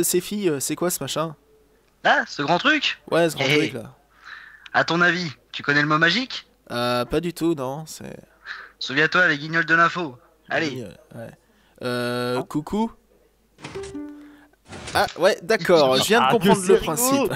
Séphie, c'est quoi ce machin? Ah, ce grand truc? Ouais, ce grand truc Hé, là. à ton avis, tu connais le mot magique? Pas du tout, non, c'est... Souviens-toi, les guignols de l'info. Les Allez, guignols, ouais. non? Coucou? Ah, ouais, d'accord, je viens de Ah, que comprendre le c'est principe. rigolo!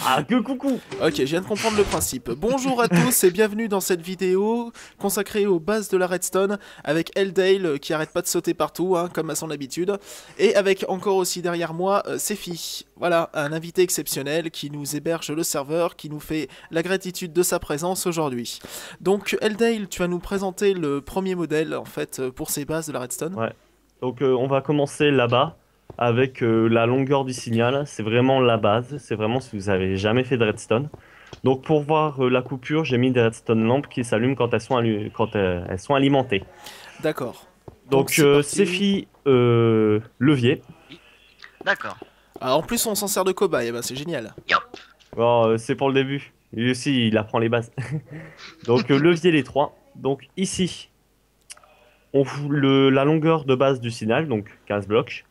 Ah, que coucou! Ok, je viens de comprendre le principe. Bonjour à tous et bienvenue dans cette vidéo consacrée aux bases de la Redstone avec Eldale qui arrête pas de sauter partout, hein, comme à son habitude, et avec encore aussi derrière moi Sephi. Voilà, un invité exceptionnel qui nous héberge le serveur, qui nous fait la gratitude de sa présence aujourd'hui. Donc Eldale, tu vas nous présenter le premier modèle en fait pour ces bases de la Redstone. Ouais. Donc, on va commencer là-bas avec la longueur du signal. C'est vraiment la base. C'est vraiment si vous avez jamais fait de redstone. Donc, pour voir la coupure, j'ai mis des redstone lampes qui s'allument quand elles sont alimentées. D'accord. Donc Donc, c'est parti. Sephi, levier. Oui, d'accord. Ah, en plus on s'en sert de cobaye, eh ben, c'est génial. Yop. Bon, c'est pour le début. Lui aussi, il apprend les bases. Donc, levier les trois. Donc, ici, la longueur de base du signal, donc 15 blocs,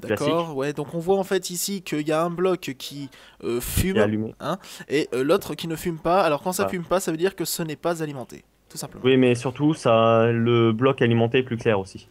classique, D'accord, ouais, donc on voit en fait ici qu'il y a un bloc qui qui est fume, allumé. hein, et l'autre qui ne fume pas. Alors quand ça Voilà. fume pas, ça veut dire que ce n'est pas alimenté, tout simplement. Oui, mais surtout, ça, le bloc alimenté est plus clair aussi.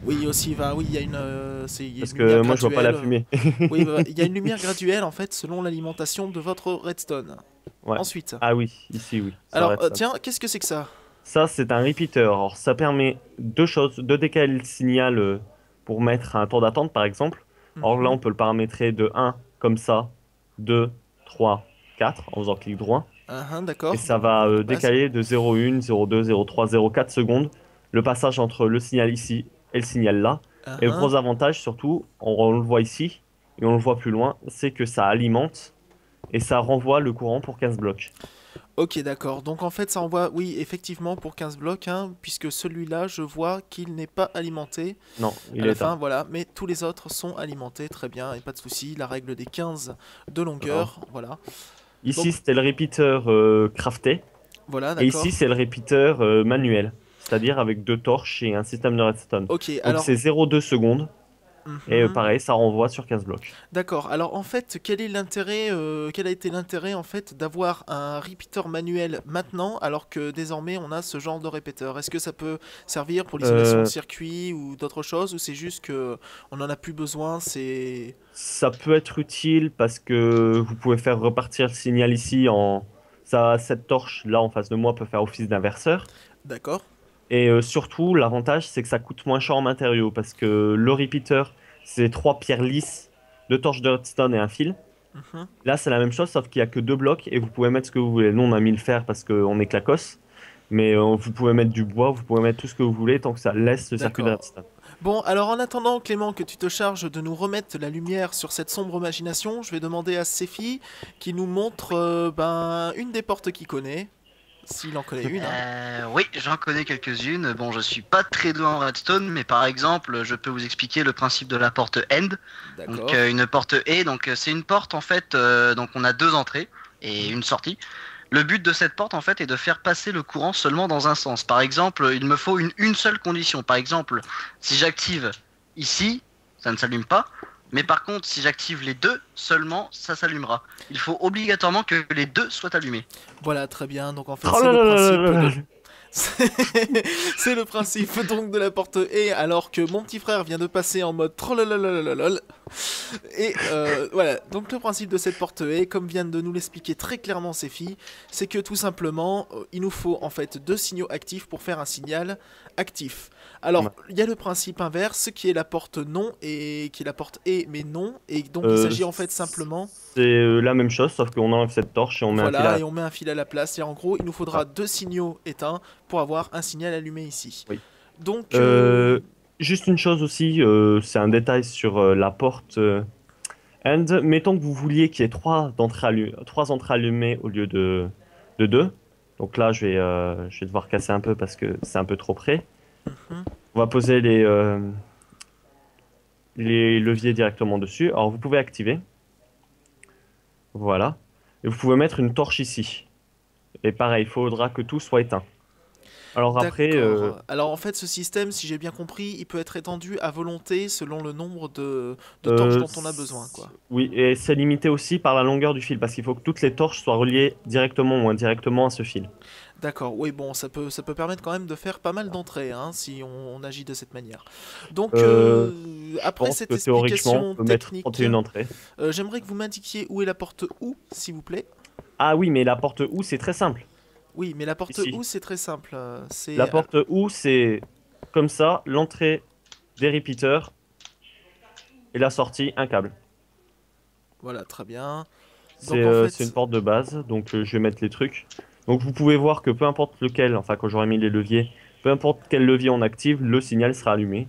Oui, aussi, oui, il y a il y a Parce une lumière que moi, je vois pas la graduelle. fumée. Oui, il y a une lumière graduelle en fait selon l'alimentation de votre redstone. Ouais. Ensuite, Ah oui, ici, oui. Ça alors reste ça. tiens, qu'est-ce que c'est que ça? Ça, c'est un repeater. Alors, ça permet deux choses. De décaler le signal pour mettre un temps d'attente, par exemple. Alors là, Mhm. on peut le paramétrer de 1, comme ça, 2, 3, 4, en faisant clic droit. Et D'accord, ça donc va de base. décaler de 0,1, 0,2, 0,3, 0,4 secondes le passage entre le signal ici et le signal là. Et le gros avantage, surtout, on le voit ici et on le voit plus loin, c'est que ça alimente et ça renvoie le courant pour 15 blocs. Ok, d'accord. Donc en fait, ça envoie, oui, effectivement, pour 15 blocs, hein, puisque celui-là, je vois qu'il n'est pas alimenté Non, à il est la éteint. fin, voilà. Mais tous les autres sont alimentés, très bien, et pas de souci. La règle des 15 de Voilà. longueur, voilà. Donc Ici, c'était le repeater crafté voilà, et ici, d'accord. c'est le repeater manuel, c'est-à-dire avec deux torches et un système de redstone. Ok, Donc c'est alors... 0,2 secondes et mhm. pareil, ça renvoie sur 15 blocs. D'accord. Alors en fait, quel est l'intérêt, quel a été l'intérêt en fait d'avoir un repeater manuel maintenant, alors que désormais on a ce genre de répéteur? Est-ce que ça peut servir pour l'isolation de Euh, circuits ou d'autres choses, ou c'est juste que on en a plus besoin, c'est... Ça peut être utile parce que vous pouvez faire repartir le signal ici en... cette torche là en face de moi peut faire office d'inverseur. D'accord. Et surtout, l'avantage, c'est que ça coûte moins cher en matériaux parce que le repeater, c'est trois pierres lisses, deux torches de redstone et un fil. Mhm. Là, c'est la même chose, sauf qu'il y a que deux blocs et vous pouvez mettre ce que vous voulez. Nous, on a mis le fer parce qu'on est clacos, mais vous pouvez mettre du bois, vous pouvez mettre tout ce que vous voulez tant que ça laisse le circuit de D'accord. redstone. Bon, alors en attendant, Clément, que tu te charges de nous remettre la lumière sur cette sombre imagination, je vais demander à Séphie qui nous montre une des portes qu'il connaît, s'il en connaît une, hein. Oui, j'en connais quelques-unes. Bon, je suis pas très doué en redstone, mais par exemple, je peux vous expliquer le principe de la porte end. Donc, D'accord. une porte E, donc c'est une porte en fait. Donc, on a deux entrées et Mhm. une sortie. Le but de cette porte en fait est de faire passer le courant seulement dans un sens. Par exemple, il me faut une seule condition. Par exemple, si j'active ici, ça ne s'allume pas. Mais par contre, si j'active les deux seulement, ça s'allumera. Il faut obligatoirement que les deux soient allumés. Voilà, très bien. Donc en fait, Oh c'est là le là là là principe là de... là. C'est le principe donc de la porte E, alors que mon petit frère vient de passer en mode trollololololol. Et voilà, donc le principe de cette porte E, comme vient de nous l'expliquer très clairement Sephi, c'est que tout simplement, il nous faut en fait deux signaux actifs pour faire un signal actif. Ouais. Alors, il y a le principe inverse qui est la porte non, et qui est la porte E mais non, et donc il Euh, s'agit en fait simplement... c'est la même chose, sauf qu'on enlève cette torche et on met un fil à Voilà, la... et on met un fil à la place. Et en gros, il nous faudra Ah, deux signaux éteints pour avoir un signal allumé ici. oui. Donc, Euh, Juste une chose aussi, c'est un détail sur la porte. And mettons que vous vouliez qu'il y ait trois entrées allumées au lieu de deux. Donc là, je vais devoir casser un peu parce que c'est un peu trop près. mhm. On va poser les leviers directement dessus. Alors vous pouvez activer. Voilà. Et vous pouvez mettre une torche ici. Et pareil, il faudra que tout soit éteint. Alors après, D'accord. Alors en fait, ce système, si j'ai bien compris, il peut être étendu à volonté selon le nombre de torches dont on a besoin, quoi. oui, et c'est limité aussi par la longueur du fil, parce qu'il faut que toutes les torches soient reliées directement ou indirectement à ce fil. D'accord, oui, bon, ça peut permettre quand même de faire pas mal d'entrées, hein, si on agit de cette manière. Donc, Je après pense cette que théoriquement, on explication peut mettre technique, 31 entrées. j'aimerais que vous m'indiquiez où est la porte où, s'il vous plaît. Ah oui, mais la porte où, c'est très simple. Oui, mais la porte Ici. où, c'est très simple. La porte où, c'est comme ça, l'entrée des repeaters et la sortie, un câble. Voilà, très bien. Donc en C'est une fait, porte de base, donc je vais mettre les trucs. Donc vous pouvez voir que peu importe lequel, enfin quand j'aurai mis les leviers, peu importe quel levier on active, le signal sera allumé.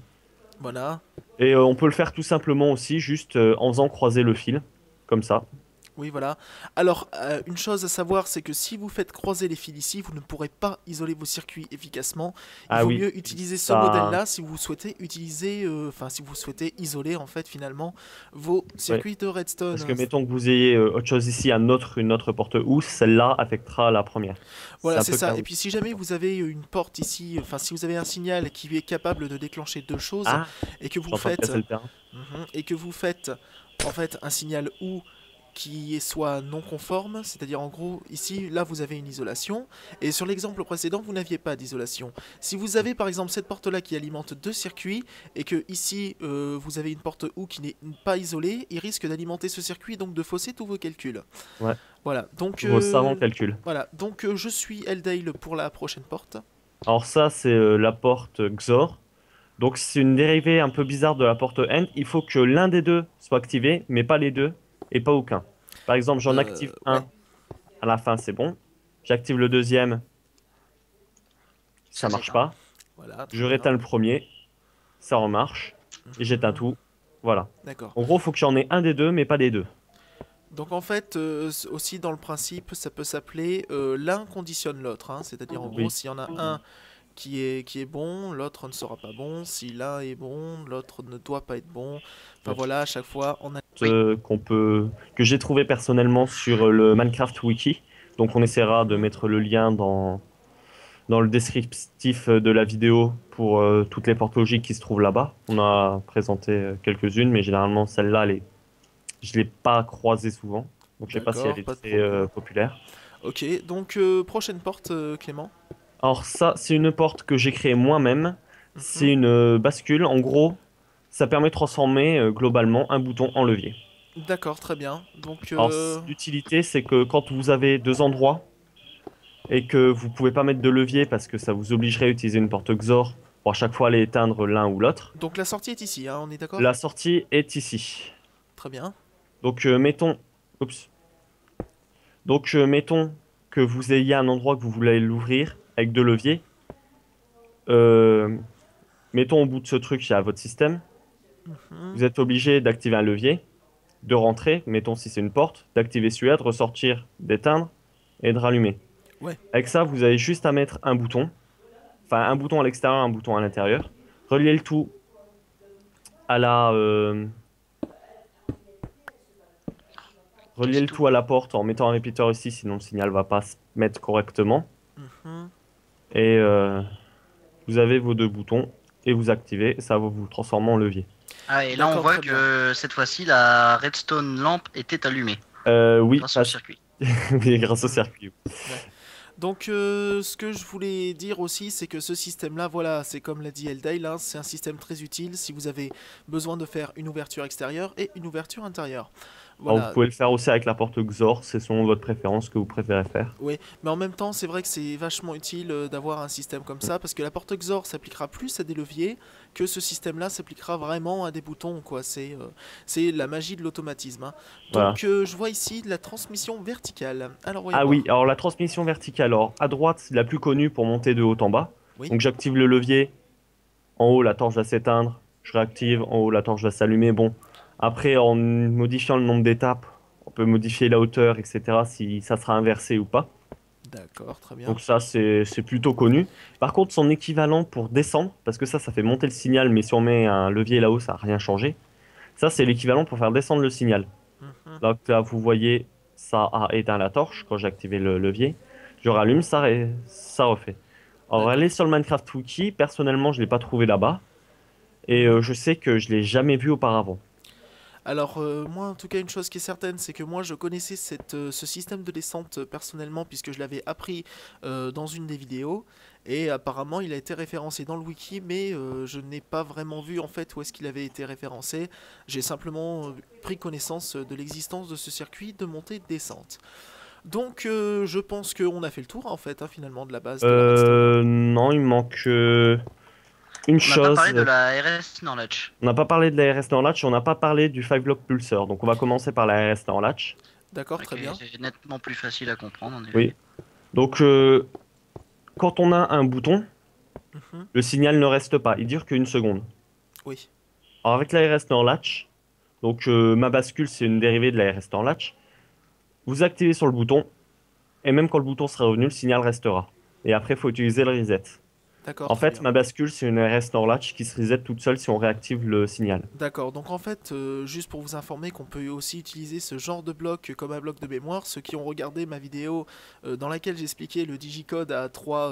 voilà. Et on peut le faire tout simplement aussi, juste en faisant croiser le fil, comme ça. Oui, voilà. Alors, une chose à savoir, c'est que si vous faites croiser les fils ici, vous ne pourrez pas isoler vos circuits efficacement. Il Ah vaut oui, mieux utiliser ce ça... modèle-là si vous souhaitez utiliser, enfin, si vous souhaitez isoler en fait finalement vos Ouais. circuits de redstone. Parce que mettons que vous ayez autre chose ici, une autre porte où, celle-là affectera la première. C'est Voilà, un c'est peu ça. comme... Et puis si jamais vous avez une porte ici, enfin, si vous avez un signal qui est capable de déclencher deux choses Ah, et que je vous suis en train de faites, casser le terrain. et que vous faites en fait un signal ou qui soit non conforme, c'est-à-dire en gros, ici, là, vous avez une isolation, et sur l'exemple précédent, vous n'aviez pas d'isolation. Si vous avez par exemple cette porte-là qui alimente deux circuits, et que ici, vous avez une porte ou qui n'est pas isolée, il risque d'alimenter ce circuit, et donc de fausser tous vos calculs. Ouais, Voilà, donc, vos savants calculs. je suis Eldale pour la prochaine porte. Alors ça, c'est la porte XOR. Donc c'est une dérivée un peu bizarre de la porte AND. Il faut que l'un des deux soit activé, mais pas les deux, et pas aucun. Par exemple, j'en active Ouais, un, à la fin c'est bon. J'active le deuxième, ça Ça marche s'éteint. pas. voilà, Je très réteins bien. le premier, ça remarche, et j'éteins Mhm, tout. Voilà. d'accord. En gros, il faut que j'en ai un des deux, mais pas les deux. Donc en fait, aussi dans le principe, ça peut s'appeler l'un conditionne l'autre, hein. C'est-à-dire en gros, Oui. s'il y en a un qui est bon, l'autre ne sera pas bon. Si l'un est bon, l'autre ne doit pas être bon. Enfin voilà, à chaque fois, on a... Oui. Que j'ai trouvé personnellement sur le Minecraft Wiki. Donc on essaiera de mettre le lien dans le descriptif de la vidéo pour toutes les portes logiques qui se trouvent là-bas. On a présenté quelques-unes, mais généralement celle-là, je l'ai pas croisée souvent. Donc je sais pas si elle D'accord, est pas de très problème. populaire. Ok, donc prochaine porte, Clément. Alors ça, c'est une porte que j'ai créée moi-même. C'est Mhm. une bascule. En gros, ça permet de transformer globalement un bouton en levier. D'accord, très bien. Donc, Alors l'utilité, c'est que quand vous avez deux endroits et que vous pouvez pas mettre de levier parce que ça vous obligerait à utiliser une porte XOR pour à chaque fois aller éteindre l'un ou l'autre, donc la sortie est ici, hein, on est la d'accord? sortie est ici. Très bien. Donc oups. Mettons que vous ayez un endroit que vous voulez l'ouvrir avec deux leviers. Euh, Mettons au bout de ce truc, il y a votre système. Mhm. Vous êtes obligé d'activer un levier, de rentrer, mettons si c'est une porte, d'activer celui-là, de ressortir, d'éteindre et de rallumer. Ouais, Avec ça, vous avez juste à mettre un bouton, enfin un bouton à l'extérieur, un bouton à l'intérieur. Relier le tout à la, relier C'est le tout. tout à la porte en mettant un répéteur ici, sinon le signal va pas se mettre correctement. mhm. Et vous avez vos deux boutons et vous activez, ça va vous transformer en levier. Ah, et là, on D'accord, voit très bien. que cette fois-ci, la redstone lampe était allumée Oui, grâce au circuit. oui, grâce au Mhm. circuit. Ouais. Donc, ce que je voulais dire aussi, c'est que ce système-là, voilà, c'est comme l'a dit Eldale, hein, c'est un système très utile si vous avez besoin de faire une ouverture extérieure et une ouverture intérieure. Alors, vous Voilà. pouvez le faire aussi avec la porte XOR, c'est selon votre préférence que vous préférez faire. Oui, mais en même temps, c'est vrai que c'est vachement utile d'avoir un système comme ça, parce que la porte XOR s'appliquera plus à des leviers que ce système-là s'appliquera vraiment à des boutons, quoi. C'est la magie de l'automatisme, hein. Voilà. Donc, je vois ici de la transmission verticale. Alors, voyons Ah oui, voir. alors la transmission verticale, alors à droite, c'est la plus connue pour monter de haut en bas. Oui, Donc j'active le levier, en haut la torche va s'éteindre, je réactive, en haut la torche va s'allumer. Bon, après en modifiant le nombre d'étapes, on peut modifier la hauteur, etc. si ça sera inversé ou pas. d'accord, très bien. Donc ça c'est plutôt connu. Par contre son équivalent pour descendre, parce que ça fait monter le signal, mais si on met un levier là-haut, ça n'a rien changé. Ça c'est l'équivalent pour faire descendre le signal. Mhm. Donc là vous voyez, ça a éteint la torche quand j'ai activé le levier. Je rallume, ça refait. Alors, D'accord. elle est sur le Minecraft Wiki. Personnellement, je l'ai pas trouvé là-bas. Et Mhm. je sais que je l'ai jamais vu auparavant. Alors, moi, en tout cas, une chose qui est certaine, c'est que moi, je connaissais ce système de descente personnellement, puisque je l'avais appris dans une des vidéos, et apparemment, il a été référencé dans le wiki, mais je n'ai pas vraiment vu en fait où est-ce qu'il avait été référencé. J'ai simplement pris connaissance de l'existence de ce circuit de montée-descente. Donc, je pense qu'on a fait le tour, en fait, hein, finalement, de la base de la redstone. Non, il manque une On n'a pas parlé de chose. la RS Norlatch. On n'a pas parlé de la RS Norlatch, on n'a pas parlé du 5-block pulsar. Donc on va commencer par la RS Norlatch. D'accord, très Ok, bien. c'est nettement plus facile à comprendre en Oui. effet. Donc quand on a un bouton, Mhm. le signal ne reste pas, il dure qu'une seconde. Oui, Alors avec la RS Norlatch, donc ma bascule c'est une dérivée de la RS Norlatch, vous activez sur le bouton, et même quand le bouton sera revenu, le signal restera. Et après, il faut utiliser le reset. d'accord, En très fait, bien. ma bascule c'est une RS Norlatch qui se reset toute seule si on réactive le signal. D'accord, donc en fait, juste pour vous informer qu'on peut aussi utiliser ce genre de bloc comme un bloc de mémoire, ceux qui ont regardé ma vidéo dans laquelle j'expliquais le digicode à 3,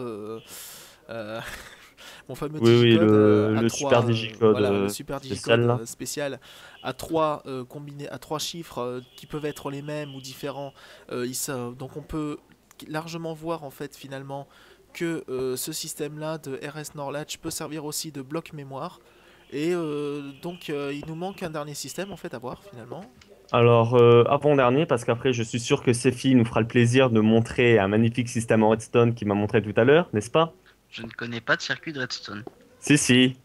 mon fameux Oui, oui, digicode à le 3, super digicode voilà, le super spécial digicode là. spécial à 3 combinés, à 3 chiffres qui peuvent être les mêmes ou différents. Donc on peut largement voir en fait finalement que ce système-là de RS Norlatch peut servir aussi de bloc mémoire. Et donc il nous manque un dernier système en fait à voir finalement. Alors, avant-dernier, parce qu'après, je suis sûr que Sefi nous fera le plaisir de montrer un magnifique système en redstone qu'il m'a montré tout à l'heure, n'est-ce pas? Je ne connais pas de circuit de redstone. Si, si.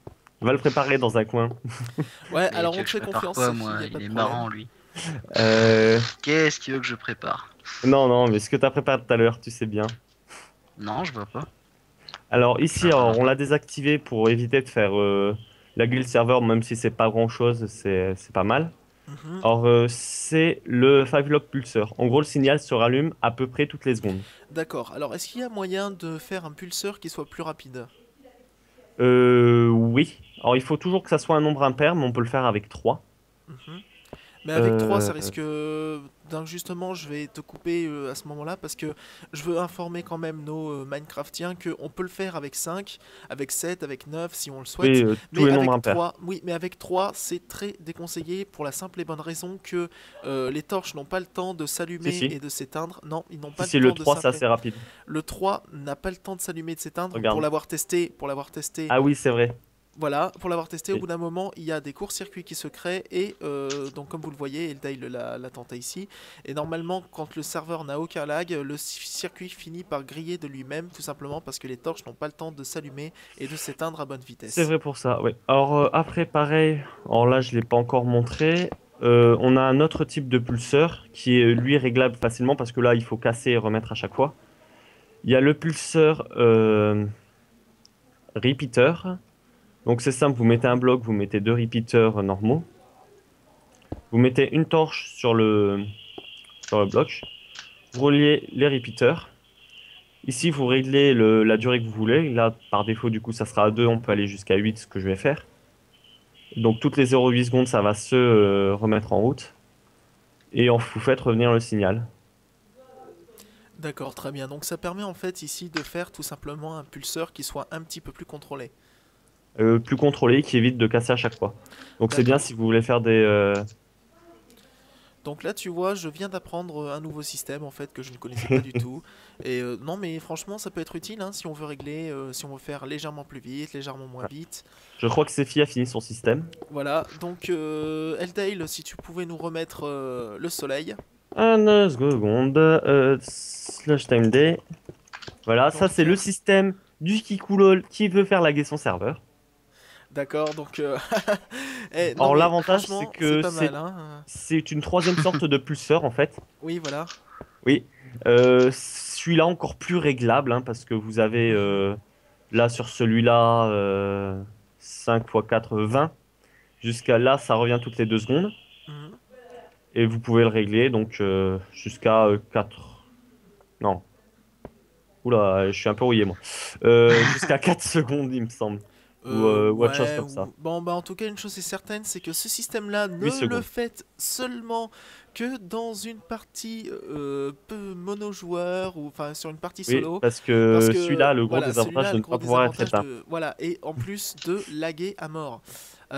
On va le préparer dans un coin. Ouais, Mais alors tu on veux te que je fait prépare confiance quoi, Sophie, moi? y a pas Il de est problème. marrant, lui. Euh, Qu'est-ce qu'il veut que je prépare? Non, non, mais ce que tu as préparé tout à l'heure, tu sais bien. Non, je vois pas. Alors, ici, alors, on l'a désactivé pour éviter de faire la guild server, même si c'est pas grand-chose, c'est pas mal. Mhm. Alors, c'est le 5-lock pulsar. En gros, le signal se rallume à peu près toutes les secondes. D'accord, alors est-ce qu'il y a moyen de faire un pulseur qui soit plus rapide? Oui. Alors, il faut toujours que ça soit un nombre impair, mais on peut le faire avec 3. Mhm. Mais avec 3 ça Euh, risque. Donc, justement, je vais te couper à ce moment-là parce que je veux informer quand même nos Minecraftiens qu'on peut le faire avec 5, avec 7, avec 9 si on le oui, souhaite. tous Mais les nombres avec impairs. 3 oui, mais avec 3 c'est très déconseillé pour la simple et bonne raison que les torches n'ont pas le temps de Si, s'allumer si. et de s'éteindre. Non, ils n'ont Si, pas le si, le temps de 3, c'est simplement. assez rapide. Le 3 n'a pas le temps de s'allumer et de s'éteindre. Regarde. Pour l'avoir testé, Ah oui, c'est vrai. voilà, pour l'avoir testé, au Oui. bout d'un moment, il y a des courts-circuits qui se créent et donc comme vous le voyez, Eldale l'a tenté ici. Et normalement, quand le serveur n'a aucun lag, le circuit finit par griller de lui-même, tout simplement parce que les torches n'ont pas le temps de s'allumer et de s'éteindre à bonne C'est vitesse. vrai pour ça, oui. Alors, après, pareil. Alors là, je ne l'ai pas encore montré. On a un autre type de pulseur qui est, lui, réglable facilement parce que là, il faut casser et remettre à chaque fois. Il y a le pulseur repeater. Donc, c'est simple, vous mettez un bloc, vous mettez deux repeaters normaux. Vous mettez une torche sur le bloc. Vous reliez les repeaters. Ici, vous réglez la durée que vous voulez. Là, par défaut, du coup, ça sera à 2. On peut aller jusqu'à 8, ce que je vais faire. Donc, toutes les 0,8 secondes, ça va se remettre en route. Et vous faites revenir le signal. D'accord, très bien. Donc ça permet en fait ici de faire tout simplement un pulseur qui soit un petit peu plus contrôlé. Plus contrôlé, qui évite de casser à chaque fois. Donc, c'est bien D'accord. si vous voulez faire des... Donc là, tu vois, je viens d'apprendre un nouveau système en fait que je ne connaissais pas du tout. Et non, mais franchement, ça peut être utile hein, si on veut régler, si on veut faire légèrement plus vite, légèrement moins vite. Je crois que Sefi a fini son système. Voilà. Donc, Eldale, si tu pouvais nous remettre le soleil. Un seconde. Slash time day. Voilà, ça Donc, c'est le système du Kikulol qui veut faire laguer son serveur. d'accord. Donc, non Or, mais l'avantage, c'est franchement, c'est que pas mal. Hein. c'est une troisième sorte de pulseur en fait. Oui, voilà. Oui. Celui-là encore plus réglable hein, parce que vous avez Mhm, là sur celui-là 5 x 4, 20. Jusqu'à là, ça revient toutes les 2 secondes. mhm. Et vous pouvez le régler donc jusqu'à 4. Non. Oula, je suis un peu rouillé moi. Jusqu'à 4 secondes, il me semble. ou autre chose comme ça. Bon, bah en tout cas, une chose est certaine, c'est que ce système-là 8 ne le secondes. fait seulement que dans une partie peu monojoueur ou enfin sur une partie Oui, solo. parce Parce que que celui-là, le gros voilà, désavantage celui-là a de le ne gros pas pouvoir être désavantage éteint. de voilà et en plus de laguer à mort.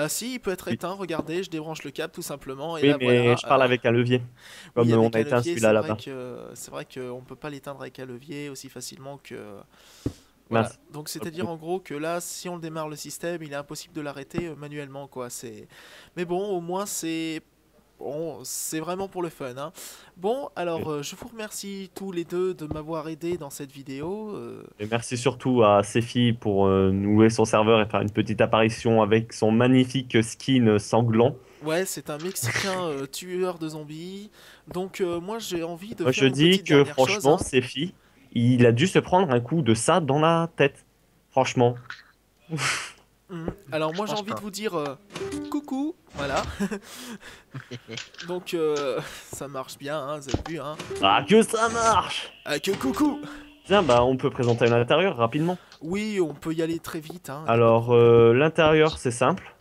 Si, il peut être Oui, éteint. Regardez, je débranche le câble tout simplement et oui, là mais voilà. je parle avec un levier, Oui, comme on avec a un éteint levier, celui-là là-bas. c'est vrai qu'on peut pas l'éteindre avec un levier aussi facilement que voilà. Mince. Donc c'est-à-dire en gros que là, si on démarre le système, il est impossible de l'arrêter manuellement quoi. C'est mais bon, au moins c'est bon, c'est vraiment pour le fun, hein. Bon, alors je vous remercie tous les deux de m'avoir aidé dans cette vidéo. Et merci surtout à Sefi pour nous louer son serveur et faire une petite apparition avec son magnifique skin sanglant. Ouais, c'est un Mexicain tueur de zombies. Donc moi j'ai envie de Moi, faire je une dis petite que dernière chose, franchement, hein. Sefi, il a dû se prendre un coup de ça dans la tête. Franchement. Alors Je moi j'ai pense envie de pas. vous dire coucou, voilà. Donc ça marche bien, hein, vous avez vu, hein. Ah, que ça marche! Que coucou. Tiens, bah, on peut présenter l'intérieur rapidement. Oui, on peut y aller très vite, hein, y a pas de Alors, problème. l'intérieur, c'est simple.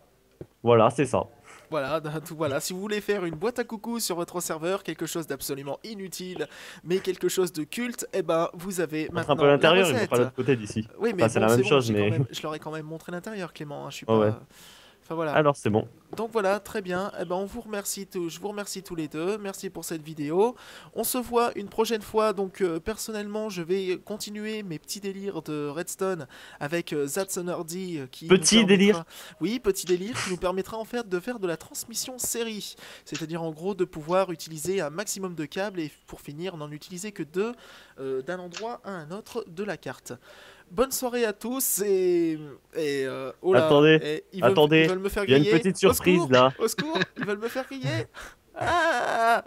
Voilà, c'est ça. Voilà, tout, voilà. Si vous voulez faire une boîte à coucou sur votre serveur, quelque chose d'absolument inutile, mais quelque chose de culte, eh ben, vous avez Montre un peu maintenant la l'intérieur, il ne faut pas recette. l'autre côté d'ici. Oui, mais Enfin, c'est bon, la c'est même bon, chose, mais... je leur ai quand même montré l'intérieur, Clément, hein, je suis Ouais, ouais. pas... Enfin voilà. Alors, c'est bon. Donc voilà, très bien. Eh ben, on vous remercie tous, je vous remercie tous les deux. Merci pour cette vidéo. On se voit une prochaine fois. Donc personnellement, je vais continuer mes petits délires de Redstone avec That's a Nerdy qui nous Petit délire. permettra, oui, petit délire qui nous permettra en fait de faire de la transmission série, c'est-à-dire en gros de pouvoir utiliser un maximum de câbles et pour finir n'en utiliser que deux d'un endroit à un autre de la carte. Bonne soirée à tous oh là, Attendez, ils attendez. veulent me faire Il y a une griller. petite surprise, là. Au secours, ils veulent me faire griller. Ah